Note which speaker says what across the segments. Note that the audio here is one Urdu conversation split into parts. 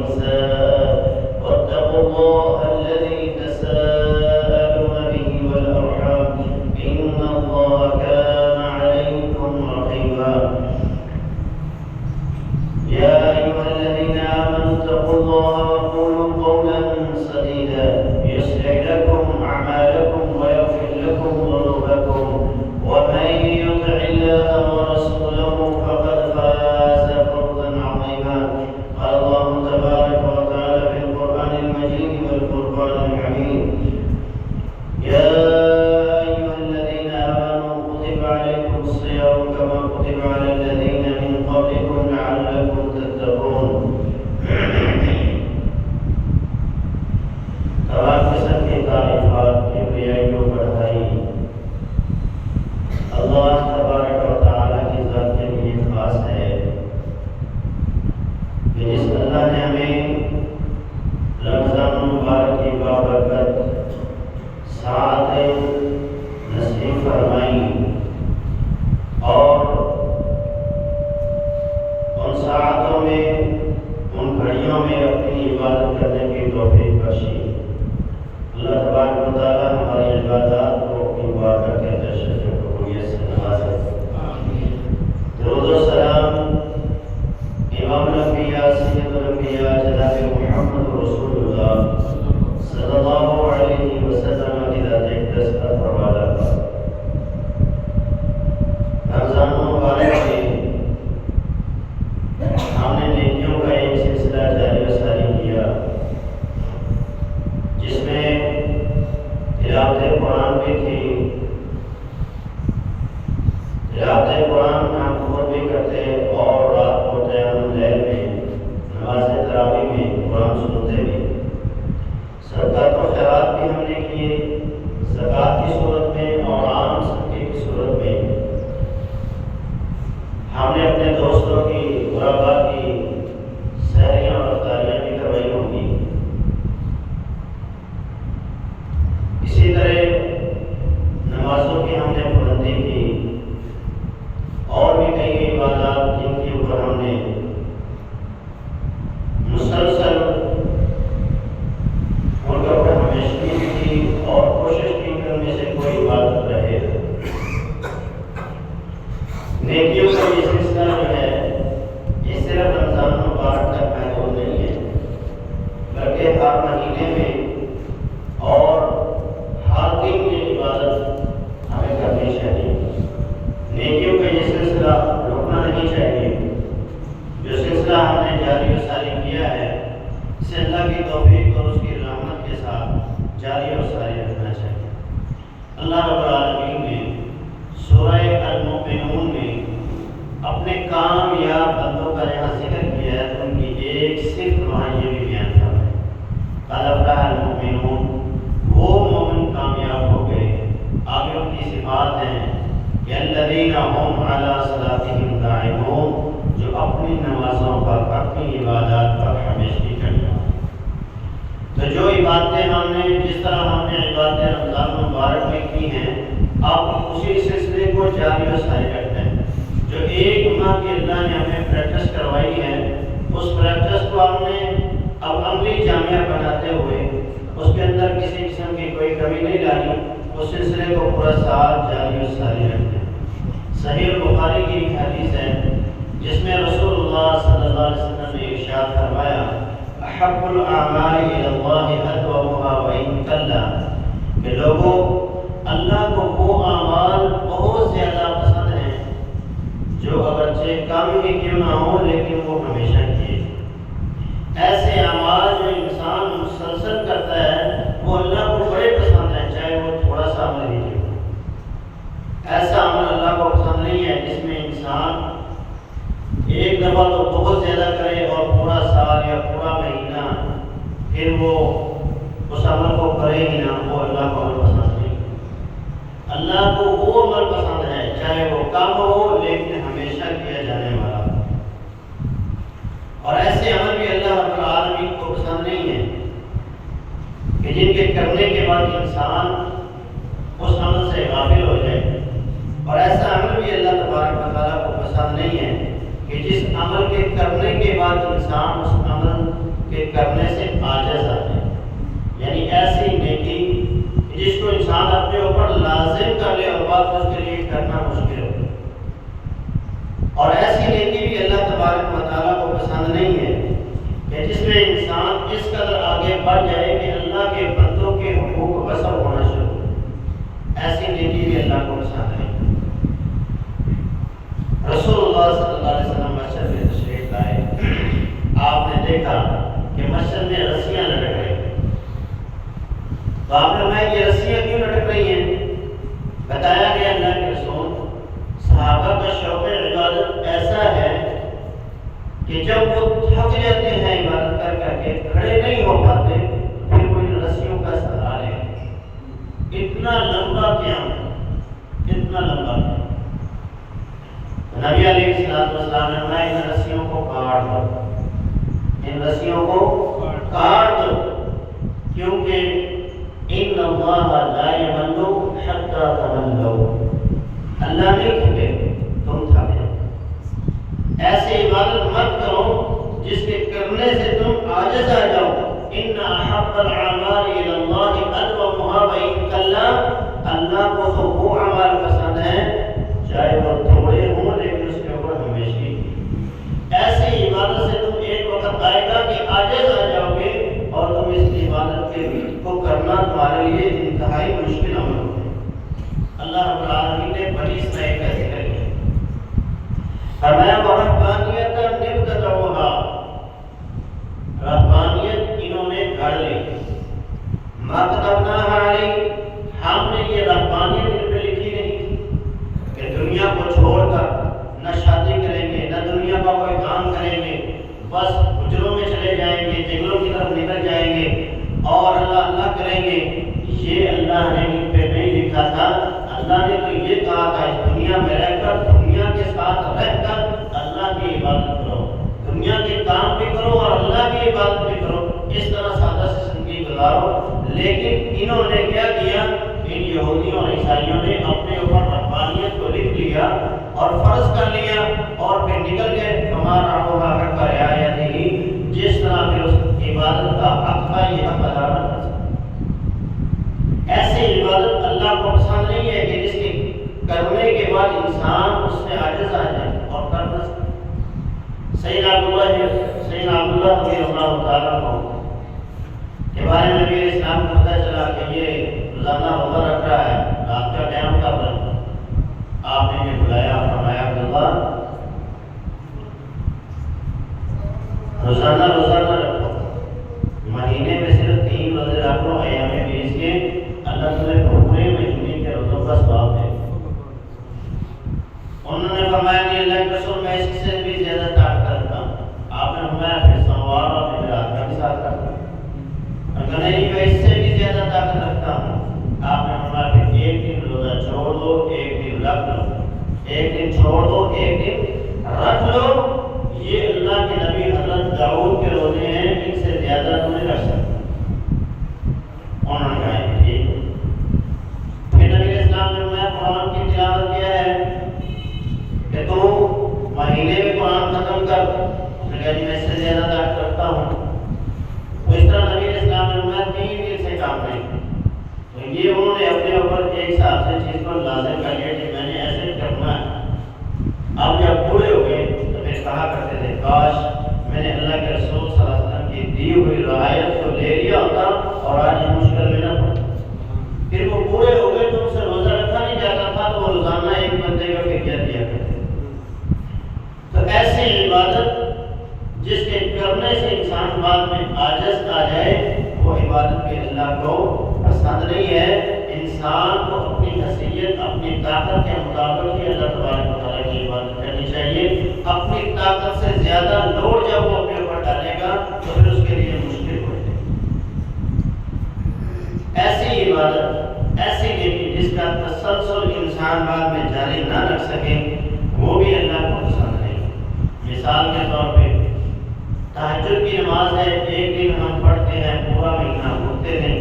Speaker 1: والنساء واتقوا الله الذي تساءلون به والأرحام إن الله كان عليكم رقيبا يا أيها الذين آمنوا اتقوا الله وقولوا قولا سديدا يصلح لكم أعمالكم ويغفر لكم ذنوبكم ومن يطع الله ورسوله فقد فاز فوزا عظيما قال الله تبارك وتعالى في القرآن المجيد والفرقان الحميد يا أيها الذين آمنوا كتب عليكم الصيام كما كتب على الذين من قبلكم لعلكم تتقون تمام قسم کی تعریفات کبریائی و بڑھائی اللہ تبارک و تعالیٰ کی ذات کے لیے خاص ہے کہ جس اللہ نے ہمیں رمضان المبارک کی بابرکت ساعتیں نصیب فرمائی اور ان ساعتوں میں ان گھڑیوں میں اپنی عبادت کرنے کی توفیق بخشی اللہ تبارک و تعالیٰ ہماری عبادات کو اپنی بارگاہ کے اندر شرف و قبولیت سے نوازے درود و سلام امام الانبیاء سید الانبیاء جناب محمد رسول اللہ صلی اللہ علیہ وسلم کی ذات اقدس کا حوالہ رمضان مبارک میں ہم نے نیکیوں کا ایک سلسلہ جاری و ساری کیا جس میں تلاوت قرآن بھی تھی تلاوت قرآن ہم خود بھی کرتے اور رات کو قیام اللیل میں نماز تراویح میں قرآن سنتے بھی صدقات و خیرات بھی ہم نے کیے زکوٰۃ کی صورت میں اور عام صدقے کی صورت میں ہم نے اپنے دوستوں کی غربا کی سحریاں اور افطاریاں بھی کروائی ہوں گی اسی طرح نمازوں کی ہم نے پابندی کی اور بھی کئی عبادات جن کے اوپر ہم نے مسلسل ان کے اوپر ہمیشگی بھی کی اور کوشش کی کہ ان میں سے کوئی عبادت رہے نیکیوں کا یہ سلسلہ جو ہے یہ صرف رمضان مبارک تک محدود نہیں ہے بلکہ ہر مہینے میں اور ہر دن یہ عبادت ہمیں کرنی چاہیے نیکیوں کا یہ سلسلہ رکنا نہیں چاہیے جو سلسلہ ہم نے جاری و ساری کیا ہے اسے اللہ کی توفیق اور اس کی رحمت کے ساتھ جاری و ساری رکھنا چاہیے اللہ رب العالمین نے سورہ المؤمنون میں اپنے کامیاب بندوں کا یہاں ذکر کیا ہے تو ان کی ایک صرف وہاں یہ بھی بیان کرنا ہے قد افلح المؤمنون وہ مومن کامیاب ہو گئے آگے ان کی صفات ہیں کہ الذین هم علی صلاتهم دائمون جو اپنی نمازوں پر اپنی عبادات پر ہمیشگی کرتے ہیں تو جو عبادتیں ہم نے جس طرح ہم نے عبادتیں رمضان مبارک میں کی ہیں آپ اسی سلسلے کو جاری و ساری رکھتے ہیں جو ایک ماہ کی اللہ نے ہمیں پریکٹس کروائی ہے اس پریکٹس کو ہم نے اب عملی جامعہ بناتے ہوئے اس کے اندر کسی قسم کی کوئی کمی نہیں ڈالی اس سلسلے کو پورا سال جاری و ساری رکھتے ہیں صحیح البخاری کی ایک حدیث ہے جس میں رسول اللہ صلی اللہ علیہ وسلم نے ارشاد فرمایا احب الاعمال الی اللہ ادومها وان قل کہ لوگوں اللہ کو وہ اعمال بہت زیادہ پسند ہیں جو اگرچہ کم ہی کیوں نہ ہو لیکن وہ ہمیشہ کیے ایسے اعمال جو انسان مسلسل کرتا ہے وہ اللہ کو بڑے پسند ہیں چاہے وہ تھوڑا سا عمل ہی کیوں ایسا عمل اللہ کو پسند نہیں ہے جس میں انسان ایک دفعہ تو بہت زیادہ کرے اور پورا سال یا پورا مہینہ پھر وہ اس عمل کو کرے ہی نہ وہ اللہ کو عمل پسند نہیں اللہ کو وہ عمل پسند ہے چاہے وہ کم ہو لیکن ہمیشہ کیا جانے والا اور ایسے عمل بھی اللہ رب العالمین کو پسند نہیں ہے کہ جن کے کرنے کے بعد انسان اس عمل سے غافل ہو جائے اور ایسا عمل بھی اللہ تبارک و تعالیٰ کو پسند نہیں ہے کہ جس عمل کے کرنے کے بعد انسان اس عمل کے میں انسان اس قدر آگے بڑھ جائے کہ اللہ کے بندوں کے حقوق غصب ہونا شروع ہو، ایسی نیکی بھی اللہ کو پسند ہے۔ رسول اللہ صلی اللہ علیہ وسلم مسجد میں تشریف لائے، آپ نے دیکھا کہ مسجد میں رسیاں لٹک رہی ہیں، تو آپ نے فرمایا یہ رسیاں کیوں لٹک رہی ہیں؟ بتایا کہ اللہ کے رسول صحابہ کا شوق عبادت ایسا ہے کہ جب وہ تھک جاتے ہیں عبادت کر کر کے کھڑے نہیں ہو پاتے پھر وہ ان رسیوں کا سہارا لیتے ہیں۔ اتنا لمبا قیام، اتنا لمبا قیام۔ نبی علیہ السلام نے فرمایا ان رسیوں کو کاٹ دو، ان رسیوں کو کاٹ دو، کیونکہ ان اللہ لا یمل حتی تملوا، اللہ نہیں تھکے تم تھک جاؤ۔ ایسی عبادت مت کرو جس کے کرنے سے تم عاجز آ جاؤ۔ ان احب الاعمال الی اللہ ادومها وان قل، اللہ کو تو وہ اعمال پسند ہیں چاہے وہ تھوڑے ہوں لیکن اس کے اوپر ہمیشہ۔ ایسی عبادت سے تم ایک وقت آئے گا کہ عاجز آ جاؤ گے اور تم اس عبادت کے کو کرنا تمہارے لیے انتہائی مشکل عمل ہوگا۔ اللہ رب العالمین نے بڑی اسرائیل کا ذکر کیا، فرمایا رہبانیت ابتدعوها، رہبانیت انہوں نے گھڑ لی، ما كتبناها علیہ، ہم نے یہ رہبانیت ان پہ لکھی نہیں تھی کہ دنیا کو چھوڑ کر نہ شادی کریں گے نہ دنیا کا کوئی کام کریں گے، بس حجروں میں چلے جائیں گے، جنگلوں کی طرف نکل جائیں گے اور اللہ اللہ کریں گے۔ یہ اللہ نے ان پہ نہیں لکھا تھا، اللہ نے تو یہ کہا تھا اس دنیا میں رہ کر، دنیا کے ساتھ رہ کر اللہ کی عبادت کرو، دنیا کے کام بھی کرو اور اللہ کی عبادت بھی کرو، اس طرح سادہ سے زندگی گزارو۔ لیکن انہوں نے کیا کیا، ان یہودیوں اور عیسائیوں نے اپنے اوپر رحمانیت کو لکھ لیا اور فرض کر لیا اور پھر نکل گئے ہمارا حق کا رعایت ہی، جس طرح پھر اس عبادت کا حق کا یہ حق ادا نہ کر سکتا۔ ایسی عبادت اللہ کو پسند نہیں ہے کہ جس کے کرنے کے بعد انسان اس سے عاجز آ جائے اور کر نہ سکے۔ سیدنا عبداللہ رضی اللہ تعالیٰ عنہ کے بارے میں نبی علیہ السلام کو پتہ چلا کہ یہ روزانہ روزہ رکھ رہا ہے، رات کا قیام کر رہا ہے۔ آپ نے یہ بلایا، فرمایا عبداللہ روزانہ روزہ نہ رکھو، مہینے میں صرف 3 روزے رکھ لو، ایام 20 کے، اللہ تمہیں پورے مہینے کے روزوں کا ثواب دے۔ انہوں نے فرمایا کہ اللہ کے رسول میں اس سے بھی زیادہ طاقت رکھتا ہوں۔ آپ نے فرمایا پھر سوموار اور جمعرات کا بھی ساتھ رکھتا ہوں۔ نہیں میں اس سے بھی زیادہ طاقت رکھتا ہوں۔ آپ نے فرمایا کہ ایک دن روزہ چھوڑ دو، ایک دن رکھ لو، ایک دن چھوڑ دو، ایک دن رکھ لو۔ یہ اللہ کے نبی حضرت داؤد کے روزے ہیں، ان سے زیادہ تم نہیں رکھ سکتے۔ انہوں نے کہا ٹھیک۔ پھر نبی علیہ السلام نے فرمایا قرآن کی تلاوت کیا ہے کہ تو مہینے میں قرآن ختم کر۔ اس نے کہا جی میں اس سے زیادہ طاقت رکھتا ہوں۔ تو اس طرح نبی علیہ السلام نے فرمایا 3 دن سے کام نہیں۔ تو یہ انہوں نے اپنے اوپر ایک حساب سے چیز کو لازم کر لیا کہ میں نے ایسے کرنا ہے۔ اب جب بوڑھے ہو گئے تو پھر کہا کرتے تھے کاش میں نے اللہ کے رسول صلی اللہ علیہ وسلم کی دی ہوئی رعایت کو لے لیا ہوتا اور آج اس مشکل میں نہ پڑتا۔ پھر وہ بوڑھے ہو گئے تو ان سے روزہ رکھا نہیں جاتا تھا، تو وہ روزانہ ایک بندے کا فکر دیا کرتے۔ تو ایسی عبادت جس کے کرنے سے انسان بعد میں عاجز آ جائے، وہ عبادت بھی اللہ کو پسند نہیں ہے۔ انسان کو اپنی حیثیت، اپنی طاقت کے مطابق ہی اللہ تبارک و تعالیٰ کی عبادت کرنی چاہیے۔ اپنی طاقت سے زیادہ لوڈ جب وہ اپنے اوپر ڈالے گا تو پھر اس کے لیے مشکل ہو جائے گی۔ ایسی عبادت، ایسی نیکی جس کا تسلسل انسان بعد میں جاری نہ رکھ سکے، وہ بھی اللہ کو پسند نہیں۔ مثال کے طور پہ تہجد کی نماز ہے، ایک دن ہم پڑھتے ہیں، پورا مہینہ اٹھتے نہیں،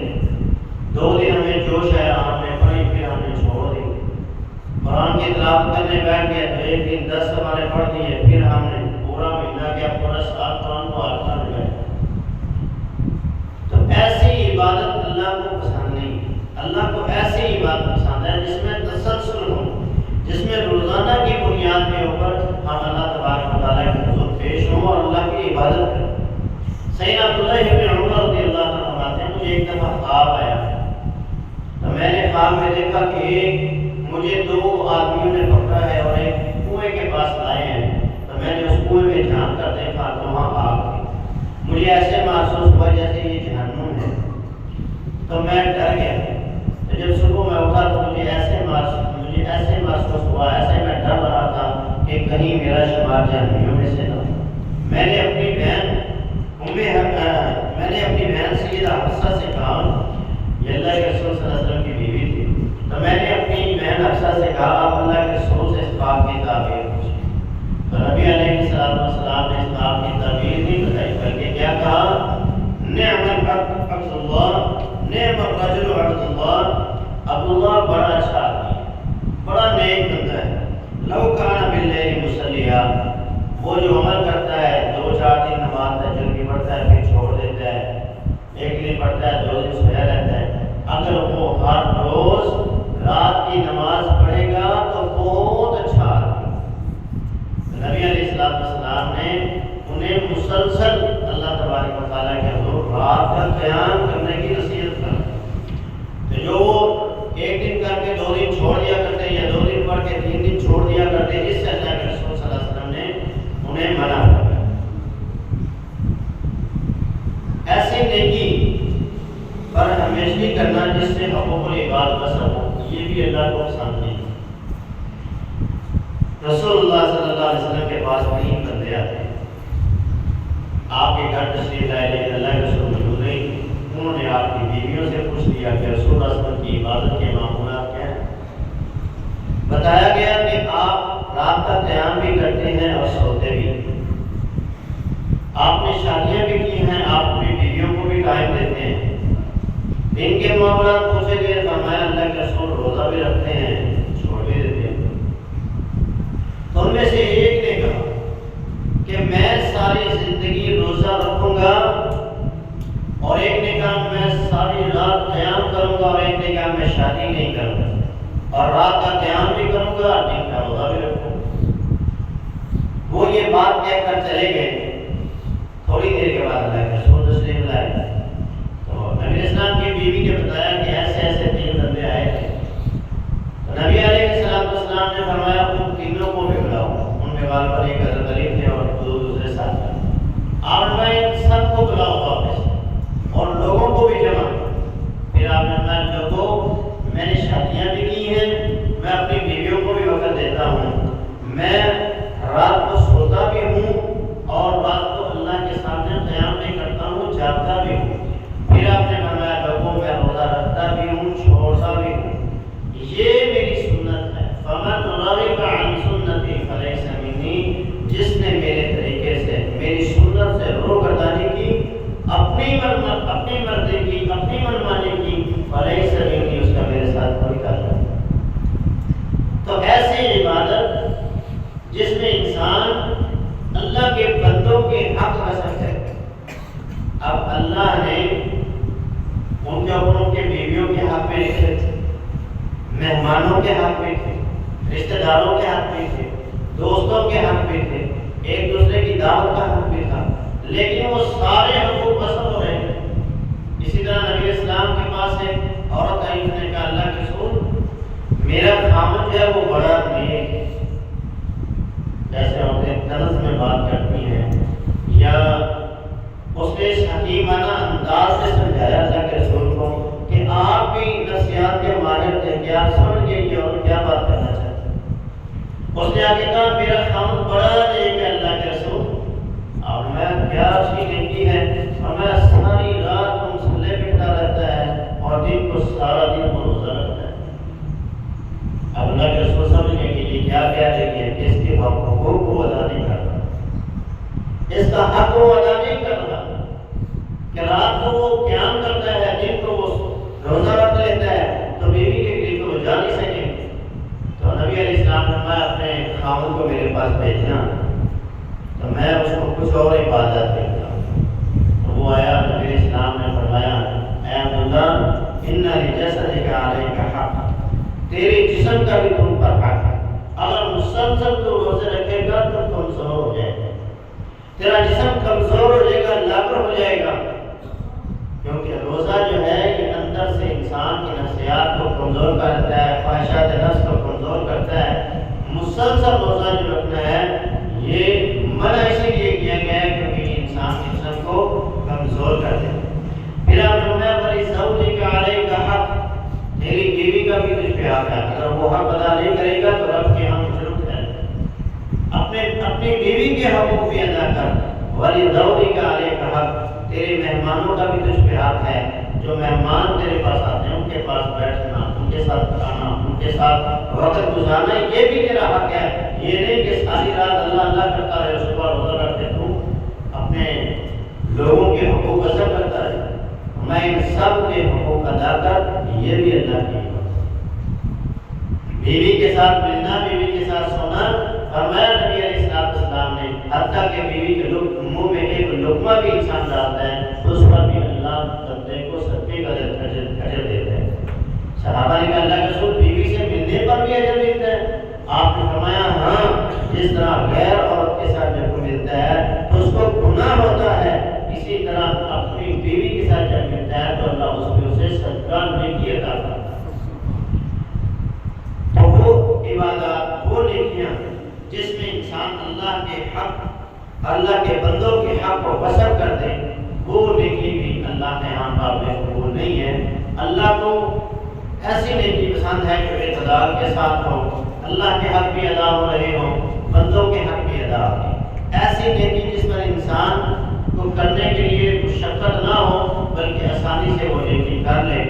Speaker 1: 2 دن ہمیں جوش آیا، ہم نے پڑھی، پھر ہم نے چھوڑ دی۔ قرآن کی تلاوت کرنے بیٹھ گئے تو ایک دن 10 سوالیں پڑھ دیے، پھر ہم نے پورا مہینہ کیا، پورا سال قرآن کو آتا نہیں گئے۔ تو ایسی عبادت اللہ کو پسند نہیں۔ اللہ کو ایسی عبادت پسند ہے جس میں تسلسل ہو، جس میں روزانہ کی بنیاد کے اوپر ہم اللہ تبارک و تعالیٰ کے حضور پیش ہوں اور اللہ کی عبادت کریں۔ سیدنا خواب میں دیکھا کہ مجھے 2 آدمیوں نے پکڑا ہے اور ایک کنویں کے پاس لائے ہیں، تو میں نے اس کنویں میں جھانک کر دیکھا تو وہاں آگ تھی۔ مجھے ایسے محسوس ہوا جیسے یہ جہنم ہے، تو میں ڈر گیا۔ تو جب صبح میں اٹھا تو مجھے ایسے محسوس ہوا، ایسے میں ڈر رہا تھا کہ کہیں میرا شمار جہنمیوں میں سے نہ ہو۔ میں نے اپنی بہن سیدہ حفصہ سے کہا، یہ اللہ کے رسول صلی اللہ علیہ وسلم کی بیوی تھی، تو میں نے اپنی بہن حفصہ سے کہا آپ اللہ کے رسول سے اس خواب کی تعبیر پوچھیں۔ تو نبی علیہ السلام نے اس خواب کی تعبیر نہیں بتائی، بلکہ کیا کہا، نعم العبد عبد اللہ، نعم الرجل عبد اللہ، عبداللہ بڑا اچھا آدمی ہے، بڑا نیک بندہ ہے، لو کان باللیل مصلیٰ، وہ جو عمل کرتا ہے 2-4 دن نماز تہجد کی پڑھتا ہے پھر چھوڑ دیتا ہے، 1 دن پڑھتا ہے 2 دن سویا رہتا ہے، اگر وہ ہر روز رات کی نماز پڑھے گا تو بہت اچھا آدمی۔ نبی علیہ السلام نے انہیں مسلسل اللہ تبارک و تعالیٰ کے حضور رات کا قیام کرنے کی نصیحت کی، تو جو وہ 1 دن کر کے 2 دن چھوڑ دیا کرتے یا 2 دن پڑھ کے 3 دن چھوڑ دیا کرتے، اس سے اللہ کے رسول صلی اللہ علیہ وسلم نے انہیں منع کیا۔ ایسی نیکی پر ہمیشہ کرنا جس سے حقوق العباد بسر ہو، یہ بھی اللہ کو پسند نہیں۔ رسول اللہ صلی اللہ علیہ وسلم کے پاس 3 بندے آتے ہیں، آپ کے گھر تشریف لائے، لیکن اللہ کے رسول موجود نہیں۔ انہوں نے آپ کی بیویوں سے پوچھ لیا کہ رسول اللہ صلی اللہ علیہ وسلم کی عبادت کے معمولات کیا ہیں۔ بتایا گیا کہ آپ رات کا قیام بھی کرتے ہیں اور سوتے بھی ہیں، آپ نے شادیاں بھی کی ہیں، آپ اپنی بیویوں کو بھی ٹائم دیتے ہیں۔ دن کے معاملات پوچھے گئے، فرمایا اللہ کے رسول روزہ بھی رکھتے ہیں، چھوڑ بھی دیتے ہیں۔ تو ان میں سے ایک نے کہا کہ میں ساری زندگی روزہ رکھوں گا، اور ایک نے کہا میں ساری رات قیام کروں گا، اور ایک نے کہا میں شادی نہیں کروں گا اور رات کا قیام بھی کروں گا اور دن کا روزہ بھی رکھوں گا۔ وہ یہ بات کہہ کر چلے گئے۔ تھوڑی دیر کے بعد اللہ کے رسول تشریف لائے، تو نبی اسلام کی بیوی نے بتایا کہ ایسے ایسے 3 بندے آئے تھے۔ تو نبی علیہ السلام نے فرمایا ان تینوں کو بھی بلاؤ، ان میں غالباً ایک حضرت علی تھے اور 2 دوسرے ساتھی، آپ نے ان سب کو بلاؤ واپس اور لوگوں کو بھی جمع۔ پھر آپ نے فرمایا لوگوں، میں نے شادیاں بھی کی ہیں، میں اپنی بیویوں کو بھی وقت دیتا ہوں، میں رات کو سوتا بھی ہوں اور رات کو اللہ کے سامنے قیام بھی کرتا ہوں، جاگتا بھی ہوں۔ پھر آپ نے فرمایا لوگوں میں روزہ رکھتا بھی ہوں، چھوڑتا بھی ہوں، یہ میری سنت ہے۔ فمن رغب عن سنتی فلیس منی، جس نے میرے طریقے سے میری سنت سے روگردانی کی، اپنی مرضی کی، اپنی منمانی کی، فلیس منی، اس کا میرے ساتھ کوئی تعلق نہیں۔ تو ایسی عبادت جس میں انسان اللہ کے بندوں کے حق رسم ہے۔ اب اللہ نے ان کے اوپر ان کے بیویوں کے حق میں لکھے تھے، مہمانوں کے حق میں تھے، رشتہ داروں کے حق میں تھے، دوستوں کے حق میں تھے، ایک دوسرے کی دعوت کا حق میں تھا، لیکن وہ سارے حقوق قسم ہو رہے ہیں۔ اسی طرح نبی اسلام کے پاس ایک عورت آئی، اس نے کہا اللہ کے رسول میرا خامد جو ہے وہ بڑا نیک ہے، جیسے عورتیں طرز میں بات کرتی ہیں، یا اس نے اس حکیمانہ انداز سے سمجھایا اللہ کے رسول کو کہ آپ بھی نفسیات کے ماہر تھے، کہ آپ سمجھ گئے کہ اور کیا بات کرنا چاہتے ہیں۔ اس نے آگے کہا میرا خامد بڑا نیک ہے اللہ کے رسول، اور میں کیا اس کی نیکی ہے، اور میں ساری رات مصلے پہ کھڑا رہتا ہے اور دن کو سارا دن وہ روزہ رکھتا ہے۔ اب اللہ کے رسول سمجھ گئے کہ یہ کیا کہہ رہی ہے کہ اس کے حقوق کو ادا نہیں کر رہا، اس کا حق وہ ادا نہیں کر رہا، کہ رات کو وہ قیام کرتا ہے، دن کو وہ روزہ رکھ لیتا ہے، تو بیوی کے لیے تو وہ جا نہیں سکے۔ تو نبی علیہ السلام نے فرمایا اپنے خاوند کو میرے پاس بھیجنا، تو میں اس کو کچھ اور عبادت دیتا ہوں۔ تو وہ آیا، نبی علیہ السلام نے فرمایا اے عبداللہ ان لجسدک علیک حق، تیرے جسم کا بھی تم پر حق ہے، اگر مسلسل تو روزے رکھے گا تو کمزور ہو جائے گا، تیرا جسم کمزور ہو جائے گا، لاغر ہو جائے گا، کیونکہ روزہ جو ہے یہ اندر سے انسان کی نفسیات کو کمزور مسلسل روزہ جو رکھنا ہے یہ منع اسی لیے کیا گیا ہے کیونکہ انسان کے جسم کو کمزور کر دے۔ پھر آپ فرمایا وَلِزَوْجِكَ عَلَيْكَ حَقٌّ، تیری بیوی کا بھی تجھ پہ حق ہے، اگر وہ حق ادا نہیں کرے گا تو رب کے ہاں مجرم ہے۔ اپنی بیوی کے حقوق بھی ادا کر۔ وَلِزَوْجِكَ عَلَيْكَ حَقٌّ، تیرے مہمانوں کا بھی تجھ پہ حق ہے، جو مہمان تیرے پاس آتے ہیں ان کے پاس بیٹھنا، ان کے ساتھ کھانا، ان کے ساتھ وقت گزارنا، یہ بھی تیرا حق ہے۔ یہ نہیں کہ ساری رات اللہ اللہ کرتا ہے اس کے بعد روزہ رکھتے تو اپنے لوگوں کے حقوق ادا کرتا ہے۔ میں ان سب کے حقوق ادا کر، یہ بھی اللہ کی بیوی کے ساتھ ملنا، بیوی کے ساتھ سونا، فرمایا نبی علیہ السلام نے حتیٰ کہ بیوی کے منہ میں ایک لقمہ بھی انسان ڈالتا ہے اس پر بھی اللہ بندے کو صدقے کا اجر دیتا ہے۔ صحابہ نے کہا اللہ کے رسول بیوی سے ملنے پر بھی اجر ملتا ہے؟ آپ نے فرمایا ہاں، جس طرح غیر عورت کے ساتھ جب ملتا ہے تو اس کو گناہ ہوتا ہے، اسی طرح اپنی بیوی کے ساتھ جب ملتا ہے تو اللہ اس پہ اسے صدقہ نیکی عطا کرتا ہے۔ تو وہ عبادات، وہ نیکیاں جس میں انسان اللہ کے حق، اللہ کے بندوں کے حق کو بسر کر دے، وہ نیکی بھی اللہ کے ہاں قابل قبول نہیں ہے۔ اللہ کو ایسی نیکی پسند ہے جو اعتدال کے ساتھ ہو، اللہ کے حق بھی ادا ہو رہے ہوں، بندوں کے حق بھی ادا ہو رہے۔ ایسی نیکی جس پر انسان کو کرنے کے لیے مشقت نہ ہو بلکہ آسانی سے وہ نیکی کر لے،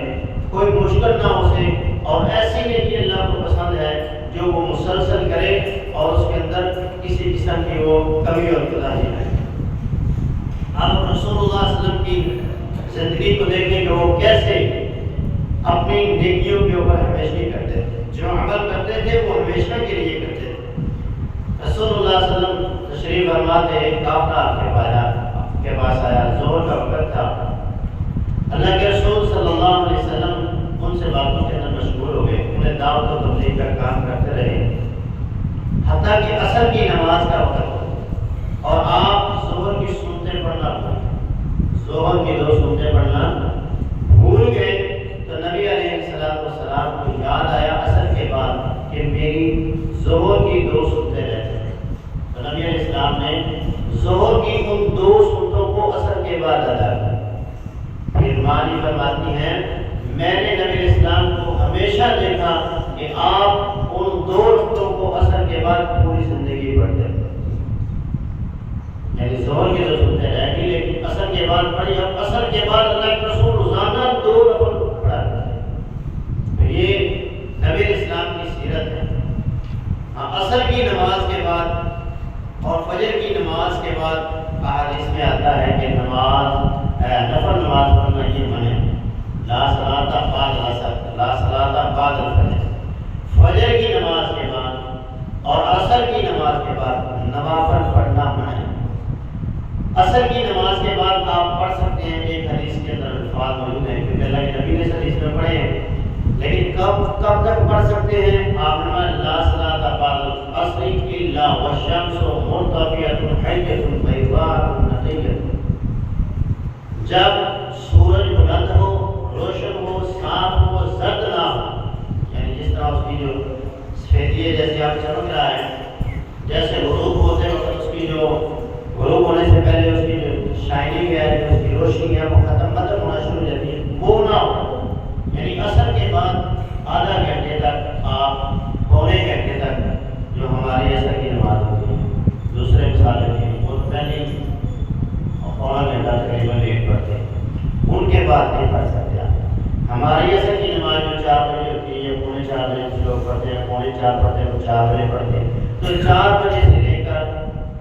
Speaker 1: کوئی مشکل نہ ہو اسے، اور ایسی نیکی اللہ کو پسند ہے جو وہ مسلسل کرے اور اس کے اندر کسی قسم کی وہ کمی اور کوتاہی نہ ہو۔ آپ رسول اللہ صلی اللہ علیہ وسلم کی زندگی کو دیکھیں کہ وہ کیسے اپنی نیکیوں کے اوپر ہمیشگی کرتے تھے، جو عمل کرتے تھے وہ ہمیشہ کے لیے کرتے تھے۔ رسول اللہ صلی اللہ علیہ وسلم تشریف فرما تھے، ایک کافلہ آپ کے پاس آیا، ظہر کا وقت تھا۔ اللہ کے رسول صلی اللہ علیہ وسلم ان سے باتوں کے اندر مشغول ہو گئے، انہیں دعوت و تبلیغ کا کام کرتے رہے حتیٰ کہ عصر کی نماز کا وقت ہو اور آپ ظہر کی سنتیں پڑھنا ظہر کی 2 سنتیں پڑھنا بھول گئے تو نبی علیہ السلام کو یاد آیا عصر کے بعد کہ میری ظہر کی 2 سنتیں رہتی ہیں۔ تو نبی علیہ السلام نے ظہر کی ان 2 سنتوں کو عصر کے بعد ادا کیا۔ پھر مانی فرماتی ہیں میں نے نبی علیہ السلام کو ہمیشہ دیکھا کہ آپ ان 2 رکعتوں کو عصر کے بعد پوری زندگی پڑھتے ہیں، یعنی ظہر کی 2 سنتیں رہ گئی لیکن عصر کے بعد پڑھی۔ اب عصر کے بعد اللہ کے رسول روزانہ 2 رکعت پڑھاتے ہیں، تو یہ نبی علیہ السلام کی سیرت ہے۔ عصر کی نماز کے بعد اور فجر کی نماز کے بعد احادیث میں آتا ہے کہ نفل نماز پڑھنا یہ منع ہے، لا صلاۃ بعد العصر، لا صلاۃ بعد الفجر۔ فجر کی نماز کے بعد اور عصر کی نماز کے بعد نوافل پڑھنا منع ہے۔ عصر کی نماز کے بعد آپ پڑھ سکتے ہیں، ایک حدیث کے اندر الفاظ موجود ہیں کیونکہ اللہ کے نبی نے اس حدیث میں پڑھے ہیں، لیکن کب تک پڑھ سکتے ہیں؟ آپ نے لا صلاۃ بعد العصر الا والشمس مرتفعۃ حیۃ بیضاء نقیۃ، جب سورج بلند ہو، روشن ہو، صاف ہو، زرد نہ ہو، یعنی جس طرح اس کی جو سفیدی ہے جیسے آپ چمک رہا ہے، جیسے غروب ہوتے وقت اس کی جو غروب ہونے سے پہلے اس کی جو شائننگ ہے، جو اس کی روشنی ہے وہ ختم ہونا شروع ہو جاتی ہے، وہ نہ ہو۔ یعنی عصر کے بعد آدھا گھنٹے تک آپ پونے گھنٹے تک جو ہماری عصر کی نماز ہوتی ہے، دوسرے مثالیں کی وہ پہلے پونا گھنٹہ تقریباً لیٹ پڑھتے ہیں، ان کے بعد نہیں پڑھ سکتے آپ۔ ہماری عصر کی نماز جو 4 بجے ہوتی ہے، 3:45 بجے کچھ لوگ پڑھتے ہیں، 3:45 پڑھتے ہیں، 4 بجے پڑھتے ہیں، تو 4 بجے سے لے کر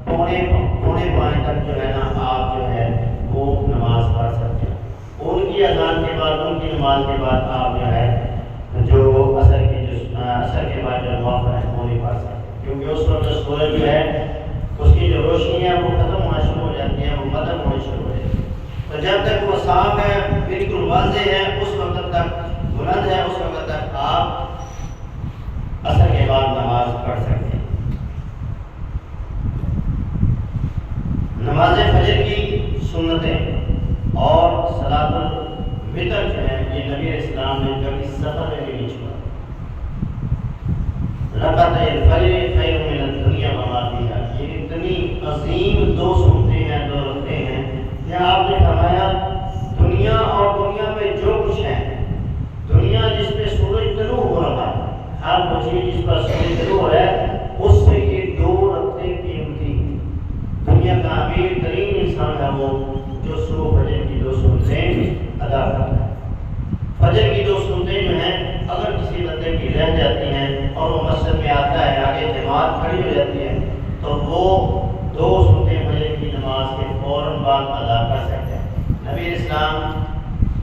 Speaker 1: 4:45 تک جو ہے نا آپ جو ہے وہ نماز پڑھ سکتے ہیں۔ ان کی اذان کے بعد، ان کی نماز کے بعد آپ جو ہے جو عصر کے بعد جو نوافل ہے وہ نہیں پڑھ سکتے، کیونکہ اس وقت سورج جو ہے اس کی جو روشنی ہے وہ ختم ہونا شروع ہو جاتی ہے، وہ مدھم ہونی شروع ہو جاتی ہے۔ تو جب تک وہ صاف ہے، بالکل واضح ہے، اس وقت تک بلند ہے، اس وقت تک آپ عصر کے بعد نماز پڑھ سکتے ہیں۔ نماز فجر کی سنتیں اور صلاۃ الوتر جو ہے یہ نبی علیہ السلام نے کبھی سفر میں بھی نہیں چھوڑا۔ رکعتي الفجر خیر من الدنیا وما فیہا، یہ اتنی عظیم دو سنتے ہیں، دو رکھتے ہیں کہ آپ نے فرمایا دنیا اور دنیا میں جو کچھ ہے، دنیا جس پہ سورج طلوع ہو رہا ہے، ہر وہ چیز جس پر سورج طلوع ہو رہا ہے، اس سے یہ دو رکھتے قیمتی ہیں۔ دنیا کا امیر ترین انسان ہے وہ جو صبح فجر کی دو سنتیں ادا کرتا ہے۔ فجر کی دو سنتیں جو ہیں اگر کسی بندے کی رہ جاتی ہیں اور وہ مسجد میں آتا ہے، آگے جماعت کھڑی ہو جاتی ہے، تو وہ دو سنتیں فجر کی نماز کے فوراً بعد ادا کر سکتے ہیں۔ نبی اسلام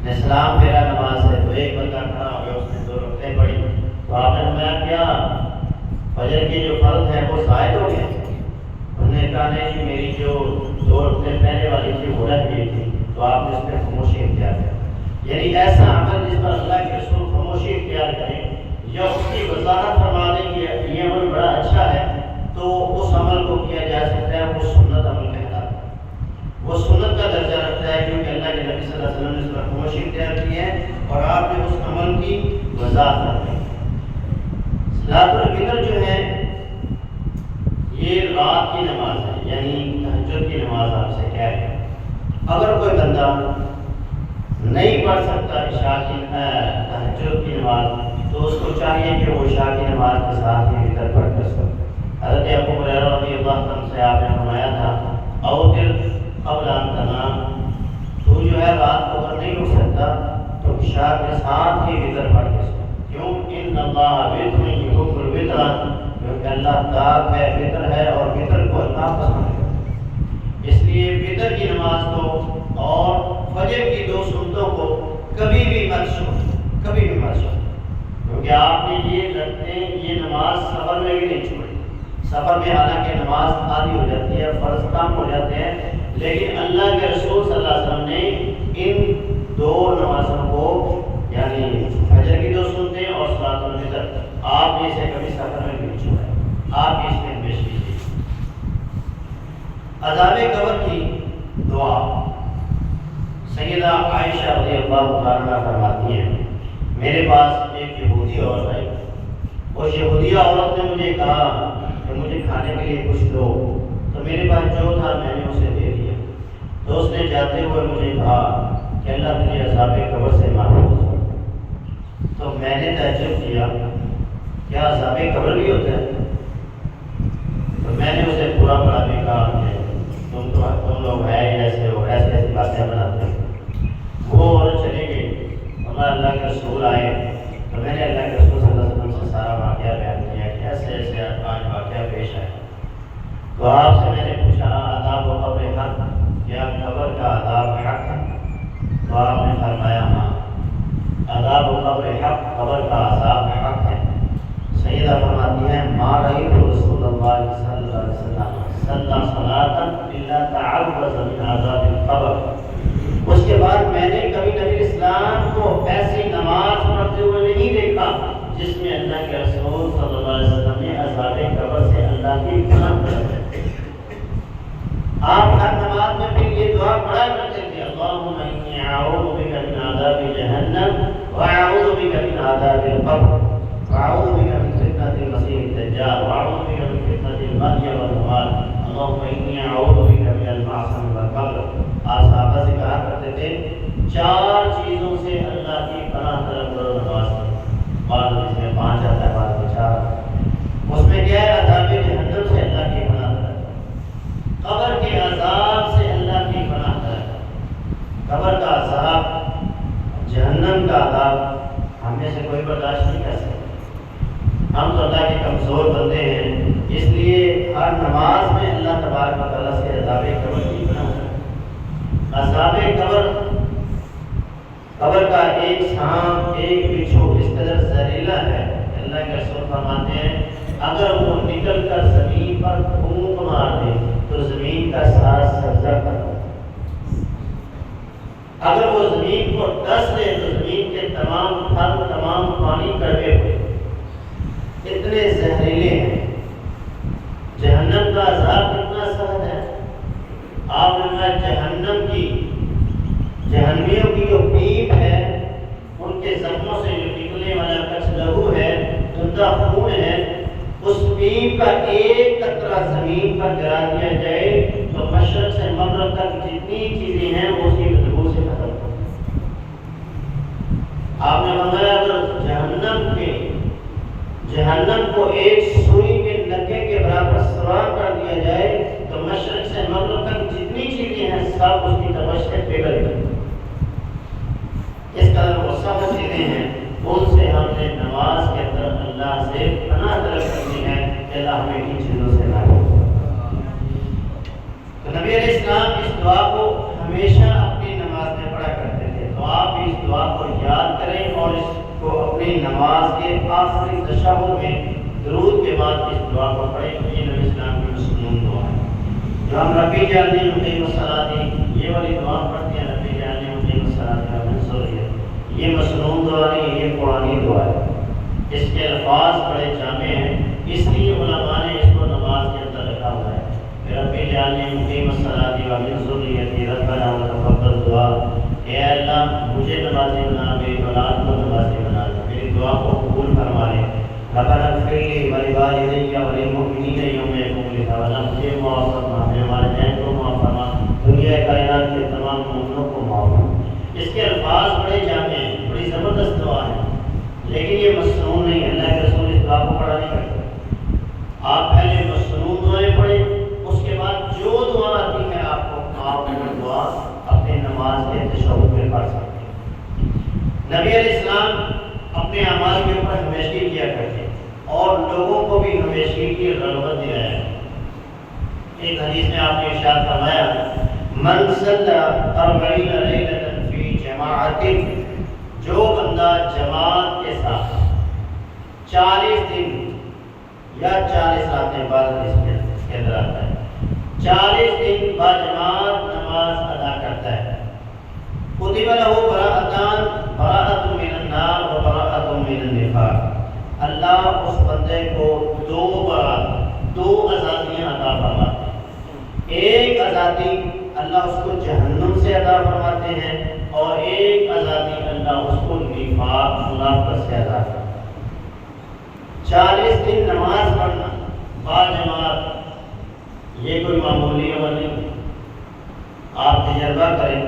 Speaker 1: نے سلام پھیرا نماز سے، تو ایک بندہ کھڑا ہو گیا، اس نے دو رکعتیں پڑھی، تو آپ نے فرمایا کیا فجر کی جو فرض ہے وہ زائد ہو گیا؟ انہوں نے کہا نہیں جی، میری جو دو رکعتیں پہلے والی تھی وہ رہ گئی تھی، تو آپ نے اس پہ خاموشی اختیار کر، یعنی ایسا عمل جس پر اللہ کے رسول خاموشی اختیار کریں یا اس کی وضاحت فرما دیں کہ یہ عمل بڑا اچھا ہے، تو اس عمل کو کیا جا سکتا ہے، وہ سنت عمل کہتا ہے، وہ سنت کا درجہ رکھتا ہے، کیونکہ اللہ کے نبی صلی اللہ علیہ وسلم نے اس پر خاموشی اختیار کی ہے اور آپ نے اس عمل کی وضاحت کر دی۔ صلاۃ الفطر جو ہے یہ رات کی نماز ہے، یعنی تہجد کی نماز آپ سے کہہ رہے ہیں۔ اگر کوئی بندہ نہیں پڑھ سکتا عشاء کی تہجد کی نماز، تو اس کو چاہیے کہ وہ عشاء کی نماز کے ساتھ ہی وتر پڑھ کر سکے۔ حضرت ابو ہریرہ رضی اللہ عنہ سے آپ نے فرمایا تھا اوتر قبل ان تنام، تو جو ہے رات کو اگر نہیں اٹھ سکتا تو عشاء کے ساتھ ہی وتر پڑھ کے سکے۔ کیوں؟ ان اللہ وتر یحب الوتر، کیونکہ اللہ پاک ہے، وتر ہے، اور وتر کو اللہ پسند ہے، اس لیے وتر کی نماز کو اور فجر کی دو سنتوں کو کبھی بھی مت چھوڑیں، کبھی بھی مت چھوڑیں، کیونکہ آپ نے یہ نماز سفر میں بھی نہیں چھوڑی۔ سفر میں حالانکہ نماز آدھی ہو جاتی ہے، فرض کم ہو جاتے ہیں، لیکن اللہ کے رسول صلی اللہ علیہ وسلم نے ان دو نمازوں کو، یعنی فجر کی دو سنتیں اور صلاۃ الفطر، آپ نے اسے کبھی سفر میں نہیں چھوڑا، آپ اس میں پیش کیجیے۔ عذاب قبر کی دعا سیدہ عائشہ رضی اللہ عنہا فرماتی ہیں میرے پاس ایک یہودی عورت آئی، اس یہودیہ عورت نے مجھے کہا کہ مجھے کھانے کے لیے کچھ دو، تو میرے پاس جو تھا میں نے اسے دے دیا، تو اس نے جاتے ہوئے مجھے کہا کہ اللہ تجھے عذاب قبر سے محفوظ ہو۔ تو میں نے تعجب کیا کیا عذاب قبر بھی ہوتا ہے؟ تو میں نے اسے پورا پڑا بھی کہا کہ تم لوگ ہیں ایسے ہو، ایسی ایسی باتیں بناتے ہیں۔ وہ عورت چلی گئی، ہمارا اللہ کے رسول آئے، تو میں نے اللہ کے رسول صلی اللہ علیہ وسلم سے سارا واقعہ بیان کیا کہ ایسے ایسے آج واقعہ پیش آئے۔ تو آپ سے میں نے پوچھا عذاب و قبر حق، کیا قبر کا عذاب حق ہے؟ تو آپ نے فرمایا ہاں، عذاب و قبر حق، قبر کا عذاب حق ہے۔ سیدہ فرماتی ہیں ما رأیت رسول اللہ صلی اللہ علیہ وسلم صلی صلاۃ الا تعوذ من عذاب القبر، اس کے بعد میں نے کبھی نبی اسلام کو ایسی نماز پڑھتے ہوئے نہیں دیکھا جس میں اللہ کے رسول صلی اللہ علیہ وسلم نے عذاب قبر سے اللہ کی پناہ طلب۔ آپ ہر نماز میں پھر یہ دعا پڑھا کرتے تھے اللہم انی اعوذ بک من عذاب جہنم واعوذ بک من عذاب القبر واعوذ بک من فتنة المسیح الدجال واعوذ بک من فتنة المحیا والممات اللہم انی اعوذ بک من المعصم والقبر۔ آپ صحابہ سے کہا کرتے تھے چار چیزوں سے اللہ کی پناہ طلب کرو نماز میں، بعض اس میں 5 آتا ہے، بعض میں 4۔ اس میں کیا ہے؟ عذاب جہنم سے اللہ کی پناہ طلب، قبر کے عذاب سے اللہ کی پناہ طلب۔ قبر کا عذاب، جہنم کا عذاب ہم میں سے کوئی برداشت نہیں کر سکتا، ہم تو اللہ کے کمزور بندے ہیں، اس لیے ہر نماز میں اللہ تبارک و تعالیٰ سے عذاب قبر کی پناہ۔ عذاب قبر، قبر کا ایک سانپ، ایک بچھو اس قدر زہریلا ہے کہ اللہ کے رسول فرماتے ہیں اگر وہ نکل کر زمین پر پھونک مار دے تو زمین کا سارا سبزہ کر دے، اگر وہ زمین کو ڈس دے تو زمین کے تمام پھل، تمام پانی کڑوے ہوئے، اتنے زہریلے ہیں۔ جہنم کا عذاب کتنا سخت ہے، آپ نے جہنم کی، جہنمیوں کی جو پیپ ہے، ان کے زخموں سے جو نکلنے والا کچھ لہو ہے، گندا خون ہے، کا ایک قطرہ زمین پر گرا دیا جائے تو مشرق سے مغرب تک جتنی چیزیں ہیں وہ اس کی بدبو سے ختم ہو۔ آپ نے فرمایا اگر جہنم کو ایک سوئی کے نکے کے برابر سوراخ کر دیا جائے تو مشرق سے مغرب تک جتنی چیزیں ہیں سب اس کی تمش سے پگھل گئی۔ اس قدر وہ سب چیزیں ہیں، ان سے ہم نے نماز کے اندر اللہ سے پناہ طلب کرنی ہے کہ اللہ ہمیں ان چیزوں سے نہ روکے۔ تو نبی علیہ السلام اس دعا کو ہمیشہ اپنی نماز میں پڑھا کرتے تھے، تو آپ بھی اس دعا کو یاد کریں اور اس کو اپنی نماز کے آخری تشہد میں درود کے بعد اس دعا کو پڑھیں۔ یہ نبی اسلام کی مسنون دعا ہے جو ہم ربی جعلنی مقیم الصلاۃ یہ والی دعا پڑھتے ہیں، ربی جعلنی مقیم الصلاۃ ومن ذریتی، یہ مسنون دعا نہیں، یہ قرآنی دعا ہے۔ اس کے الفاظ بڑے جامع ہیں، اس لیے علماء نے اس کو نماز کے اندر رکھا ہوا ہے کہ ربی جعلنی مقیم الصلاۃ ومن ذریتی ربنا وتقبل دعا، اے اللہ مجھے نمازی بنا، میری اولاد کو نمازی بنا، میری دعا کو قبول فرما لے۔ ربنا اغفر لی ولوالدی وللمؤمنین یوم یقوم الحساب، اللہ مجھے معاف فرما، میرے والدین کو معاف فرما، دنیا کائنات کے تمام مومنوں کو معاف فرما۔ اس کے الفاظ بڑے جامع ہیں، بڑی زبردست دعا ہے، لیکن یہ مسنون نہیں ہے، اللہ کے رسول اس دعا کو پڑھا نہیں کرتے۔ آپ پہلے مسنون دعائیں پڑھیں، اس کے بعد جو دعا آتی ہے آپ وہ دعا اپنے نماز کے تشہد میں پڑھ سکتے ہیں۔ نبی علیہ السلام اپنے اعمال کے اوپر ہمیشگی کیا کرتے اور لوگوں کو بھی ہمیشگی کی رغبت دلایا۔ ایک حدیث میں آپ نے ارشاد فرمایا من صلی 40 لیلۃ فی جماعت، جو بندہ جماعت کے ساتھ 40 دن یا 40 راتیں بعد اس کے اندر آتا ہے، 40 دن باجماعت نماز ادا کرتا ہے، کتب لہ براءۃ من النار و براءۃ من النفاق، اللہ اس بندے کو دو آزادیاں عطا فرماتے ہیں۔ ایک آزادی اللہ اس کو جہنم سے عطا فرماتے ہیں اور ایک آزادی اللہ اس کو نفاق منافقت سے عطا فرماتے ہیں۔ 40 دن نماز پڑھنا باجماعت یہ کوئی معمولی عمل نہیں، آپ تجربہ کریں،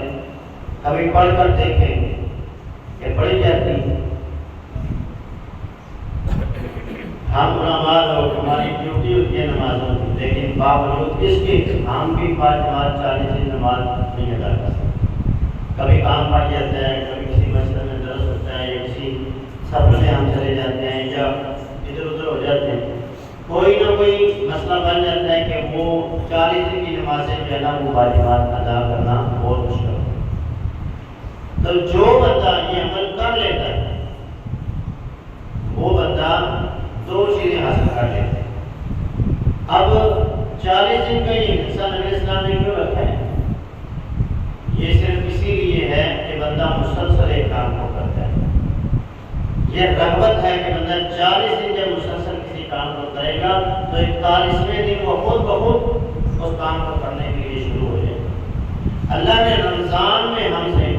Speaker 1: کبھی پڑھ کر دیکھیں کہ پڑھی جاتی ہے۔ ہم علماء لوگ، ہماری ڈیوٹی ہوتی ہے نمازوں کی، لیکن باوجود اس کے ہم بھی باجماعت 40 دن نماز نہیں ادا کر سکتے۔ کبھی کام پڑ جاتا ہے، کبھی کسی مسئلے میں درس ہوتا ہے یا کسی سفر میں ہم چلے جاتے ہیں یا ادھر ادھر ہو جاتے ہیں، کوئی نہ کوئی مسئلہ بن جاتا ہے کہ وہ 40 دن کی نمازیں جو ہے نا وہ واجبات ادا کرنا بہت مشکل ہے۔ تو جو بندہ یہ عمل کر لیتا ہے وہ بندہ 2 چیزیں حاصل کر لیتا ہے۔ اب 40 دن کا یہ حصہ نبی علیہ السلام نے کیوں رکھا ہے؟ یہ صرف اسی لیے ہے کہ بندہ مسلسل ایک کام کو کرتا ہے۔ یہ رغبت ہے کہ بندہ 40 دن جب مسلسل کسی کام کو کرے گا تو 41ویں دن وہ خود بخود اس کام کو کرنے کے لیے شروع ہو جائے گا۔ اللہ نے رمضان میں ہم سے